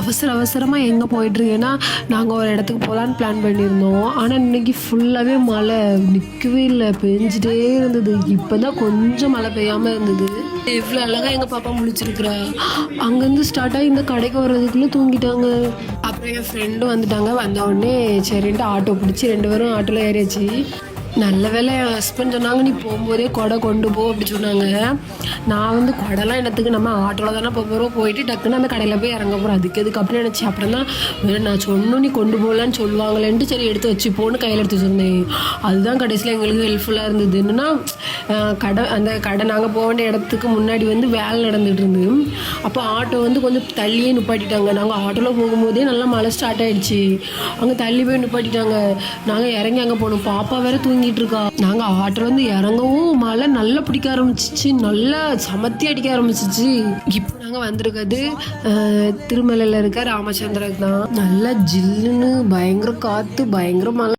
அவசர அவசரமாக எங்கே போயிட்டுருக்கேன்னா நாங்கள் ஒரு இடத்துக்கு போகலான்னு பிளான் பண்ணியிருந்தோம். ஆனால் இன்றைக்கி ஃபுல்லாகவே மழை நிற்கவே இல்லை, பெஞ்சிட்டே இருந்தது. இப்போ தான் கொஞ்சம் மழை பெய்யாமல் இருந்தது. எவ்வளோ அழகாக எங்கள் பாப்பா முழிச்சிருக்கிறா. அங்கேருந்து ஸ்டார்ட் ஆகி இந்த கடைக்கு வர்றதுக்குள்ளே தூங்கிட்டாங்க. அப்புறம் என் ஃப்ரெண்டும் வந்துட்டாங்க. வந்தவுடனே சரின்ட்டு ஆட்டோ பிடிச்சி 2 பேரும் ஆட்டோவில் ஏறியாச்சு. நல்ல வேலை என் ஹஸ்பண்ட் சொன்னாங்க, நீ போகும்போதே கொடை கொண்டு போ அப்படி சொன்னாங்க. நான் வந்து கொடைலாம் என்னத்துக்கு, நம்ம ஆட்டோவில் தானே போகிறோம், போயிட்டு டக்குன்னு அந்த கடையில் போய் இறங்க போகிறோம், அதுக்கு எதுக்கு அப்படின்னு நினச்சேன். அப்புறம் தான் நான் சொன்னோம் நீ கொண்டு போகலான்னு சொல்லுவாங்களேன்ட்டு சரி எடுத்து வச்சுப்போன்னு கையில் எடுத்து வச்சுருந்தேன். அதுதான் கடைசியில் எங்களுக்கு ஹெல்ப்ஃபுல்லாக இருந்தது. என்னென்னா அந்த கடை நாங்கள் போக வேண்டிய இடத்துக்கு முன்னாடி வந்து வேலை நடந்துகிட்டு இருந்தது. அப்போ ஆட்டோ வந்து கொஞ்சம் தள்ளியே நிப்பாட்டிட்டாங்க. நாங்கள் ஆட்டோவில் போகும்போதே நல்லா மழை ஸ்டார்ட் ஆகிடுச்சு. அங்கே தள்ளி போய் நிப்பாட்டிட்டாங்க. நாங்கள் இறங்கி அங்கே போனோம். பாப்பா வேறு தூங்கிட்டு இருக்கா. நாங்கள் ஆட்டோவில் வந்து இறங்கவும் மழை நல்லா பிடிக்க ஆரம்பிச்சிச்சு, நல்லா சமத்தி அடிக்க ஆரம்பிச்சிச்சு. இப்போ நாங்கள் வந்திருக்கிறது திருமலையில் இருக்க ராமச்சந்திரக்கு தான். நல்லா ஜில்லுன்னு பயங்கர காற்று, பயங்கர மழை.